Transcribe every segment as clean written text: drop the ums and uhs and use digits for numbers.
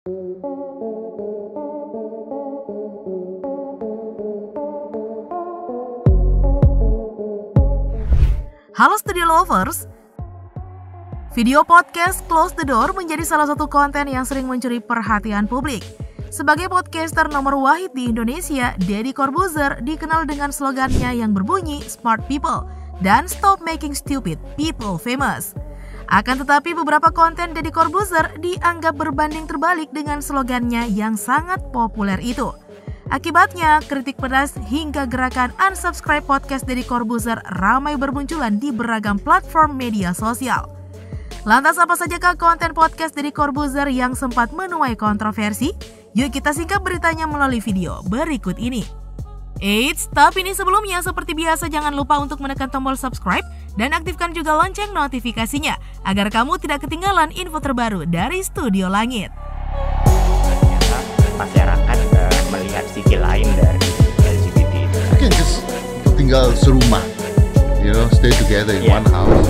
Halo Studio Lovers, video podcast Close the Door menjadi salah satu konten yang sering mencuri perhatian publik. Sebagai podcaster nomor wahid di Indonesia, Deddy Corbuzier dikenal dengan slogannya yang berbunyi Smart People dan Stop Making Stupid People Famous. Akan tetapi beberapa konten Deddy Corbuzier dianggap berbanding terbalik dengan slogannya yang sangat populer itu. Akibatnya, kritik pedas hingga gerakan unsubscribe podcast Deddy Corbuzier ramai bermunculan di beragam platform media sosial. Lantas apa sajakah konten podcast Deddy Corbuzier yang sempat menuai kontroversi? Yuk kita singkat beritanya melalui video berikut ini. Eits, tapi ini sebelumnya seperti biasa jangan lupa untuk menekan tombol subscribe dan aktifkan juga lonceng notifikasinya agar kamu tidak ketinggalan info terbaru dari Studio Langit. Masyarakat melihat sisi lain dari LGBT itu. Mungkin just tinggal serumah, stay together in one house.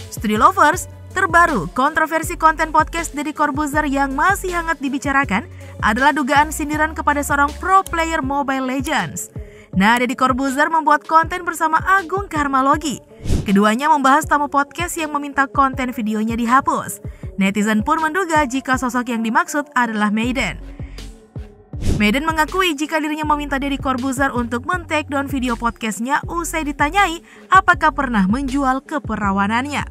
Studio Lovers, terbaru kontroversi konten podcast Deddy Corbuzier yang masih hangat dibicarakan adalah dugaan sindiran kepada seorang pro player Mobile Legends. Nah, Deddy Corbuzier membuat konten bersama Agung Karmalogi. Keduanya membahas tamu podcast yang meminta konten videonya dihapus. Netizen pun menduga jika sosok yang dimaksud adalah Maiden. Maiden mengakui jika dirinya meminta Deddy Corbuzier untuk men-take down video podcastnya usai ditanyai apakah pernah menjual keperawanannya.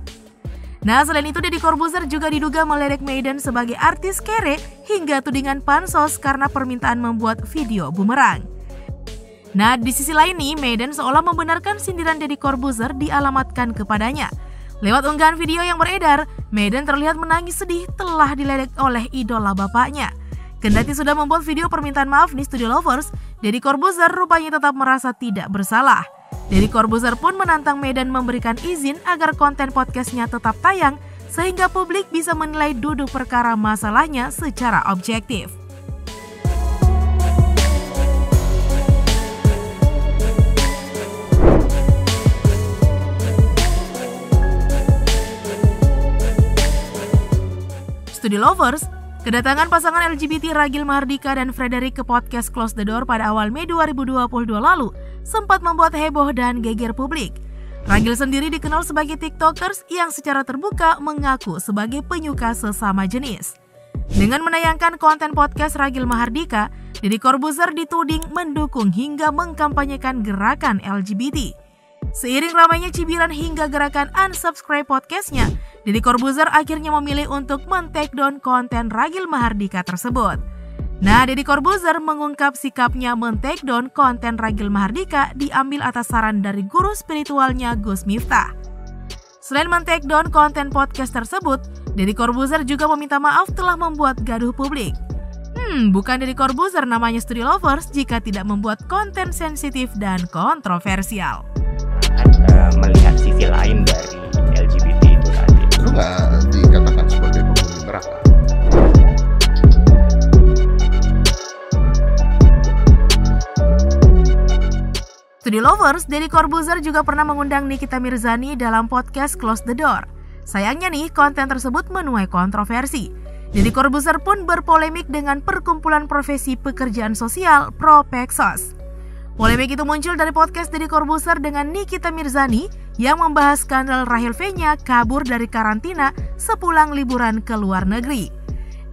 Nah, selain itu Deddy Corbuzier juga diduga meledek Maiden sebagai artis kere hingga tudingan pansos karena permintaan membuat video bumerang. Nah, di sisi lain nih, Maiden seolah membenarkan sindiran Deddy Corbuzier dialamatkan kepadanya. Lewat unggahan video yang beredar, Maiden terlihat menangis sedih telah diledek oleh idola bapaknya. Kendati sudah membuat video permintaan maaf nih Studio Lovers, Deddy Corbuzier rupanya tetap merasa tidak bersalah. Deddy Corbuzier pun menantang Maiden memberikan izin agar konten podcastnya tetap tayang, sehingga publik bisa menilai duduk perkara masalahnya secara objektif. Studio Lovers, kedatangan pasangan LGBT Ragil Mahardika dan Frederick ke podcast Close the Door pada awal Mei 2022 lalu sempat membuat heboh dan geger publik. Ragil sendiri dikenal sebagai TikTokers yang secara terbuka mengaku sebagai penyuka sesama jenis. Dengan menayangkan konten podcast Ragil Mahardika, Deddy Corbuzier dituding mendukung hingga mengkampanyekan gerakan LGBT. Seiring ramainya cibiran hingga gerakan unsubscribe podcastnya, Deddy Corbuzier akhirnya memilih untuk men-take down konten Ragil Mahardika tersebut. Nah, Deddy Corbuzier mengungkap sikapnya men-take down konten Ragil Mahardika diambil atas saran dari guru spiritualnya Gus Miftah. Selain men-take down konten podcast tersebut, Deddy Corbuzier juga meminta maaf telah membuat gaduh publik. Bukan Deddy Corbuzier namanya Studio Lovers jika tidak membuat konten sensitif dan kontroversial. Melihat sisi lain dari LGBT itu tadi. Lu nggak dikatakan sebagai penghuni neraka. Studio Lovers, Deddy Corbuzier juga pernah mengundang Nikita Mirzani dalam podcast Close the Door. Sayangnya nih, konten tersebut menuai kontroversi. Deddy Corbuzier pun berpolemik dengan perkumpulan profesi pekerjaan sosial Propexos. Polemik itu muncul dari podcast Deddy Corbuzier dengan Nikita Mirzani yang membahas skandal Rahel V-nya kabur dari karantina sepulang liburan ke luar negeri.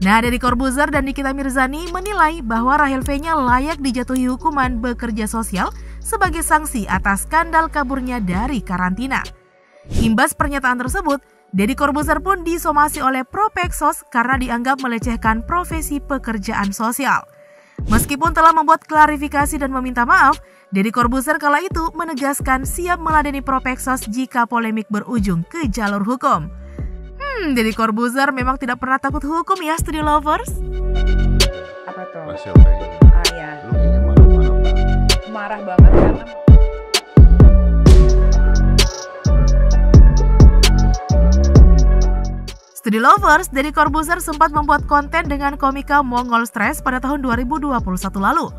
Nah, Deddy Corbuzier dan Nikita Mirzani menilai bahwa Rahel V-nya layak dijatuhi hukuman bekerja sosial sebagai sanksi atas skandal kaburnya dari karantina. Imbas pernyataan tersebut, Deddy Corbuzier pun disomasi oleh Propexos karena dianggap melecehkan profesi pekerjaan sosial. Meskipun telah membuat klarifikasi dan meminta maaf, Deddy Corbuzier kala itu menegaskan siap meladeni Propexos jika polemik berujung ke jalur hukum. Deddy Corbuzier memang tidak pernah takut hukum ya, Studio Lovers? Apa tuh? Masih oke. Ya. Lu kayaknya marah-marah banget. Marah banget karena Studio Lovers, Deddy Corbuzier sempat membuat konten dengan komika Mongol Stress pada tahun 2021 lalu.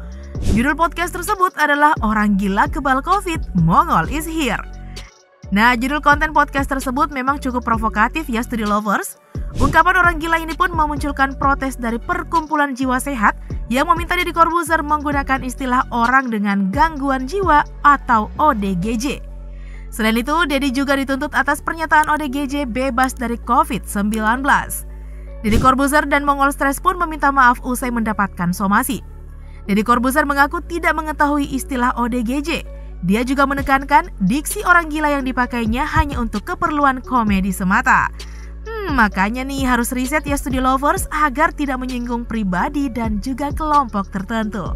Judul podcast tersebut adalah Orang Gila Kebal Covid, Mongol is Here. Nah, judul konten podcast tersebut memang cukup provokatif ya Studio Lovers. Ungkapan orang gila ini pun memunculkan protes dari Perkumpulan Jiwa Sehat yang meminta Deddy Corbuzier menggunakan istilah orang dengan gangguan jiwa atau ODGJ. Selain itu, Deddy juga dituntut atas pernyataan ODGJ bebas dari COVID-19. Deddy Corbuzier dan Mongol Stress pun meminta maaf usai mendapatkan somasi. Deddy Corbuzier mengaku tidak mengetahui istilah ODGJ. Dia juga menekankan diksi orang gila yang dipakainya hanya untuk keperluan komedi semata. Makanya nih harus riset ya Studio Lovers agar tidak menyinggung pribadi dan juga kelompok tertentu.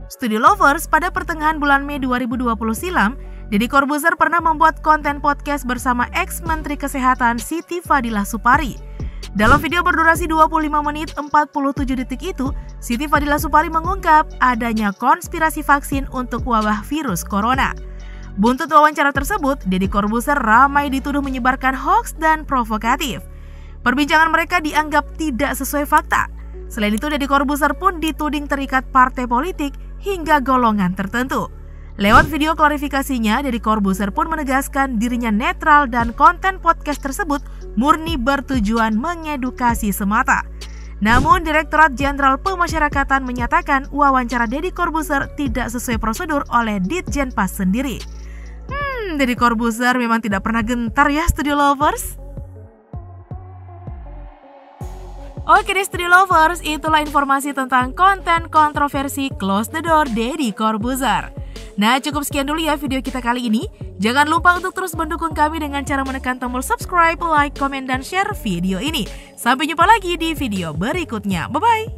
Studio Lovers, pada pertengahan bulan Mei 2020 silam, Deddy Corbuzier pernah membuat konten podcast bersama ex-Menteri Kesehatan Siti Fadila Supari. Dalam video berdurasi 25 menit 47 detik itu, Siti Fadila Supari mengungkap adanya konspirasi vaksin untuk wabah virus corona. Buntut wawancara tersebut, Deddy Corbuzier ramai dituduh menyebarkan hoaks dan provokatif. Perbincangan mereka dianggap tidak sesuai fakta. Selain itu, Deddy Corbuzier pun dituding terikat partai politik hingga golongan tertentu. Lewat video klarifikasinya, Deddy Corbuzier pun menegaskan dirinya netral dan konten podcast tersebut murni bertujuan mengedukasi semata. Namun, Direktorat Jenderal Pemasyarakatan menyatakan wawancara Deddy Corbuzier tidak sesuai prosedur oleh Ditjen Pas sendiri. Deddy Corbuzier memang tidak pernah gentar ya Studio Lovers. Oke deh Studio Lovers, itulah informasi tentang konten kontroversi Close the Door Deddy Corbuzier. Nah, cukup sekian dulu ya video kita kali ini. Jangan lupa untuk terus mendukung kami dengan cara menekan tombol subscribe, like, komen, dan share video ini. Sampai jumpa lagi di video berikutnya. Bye-bye!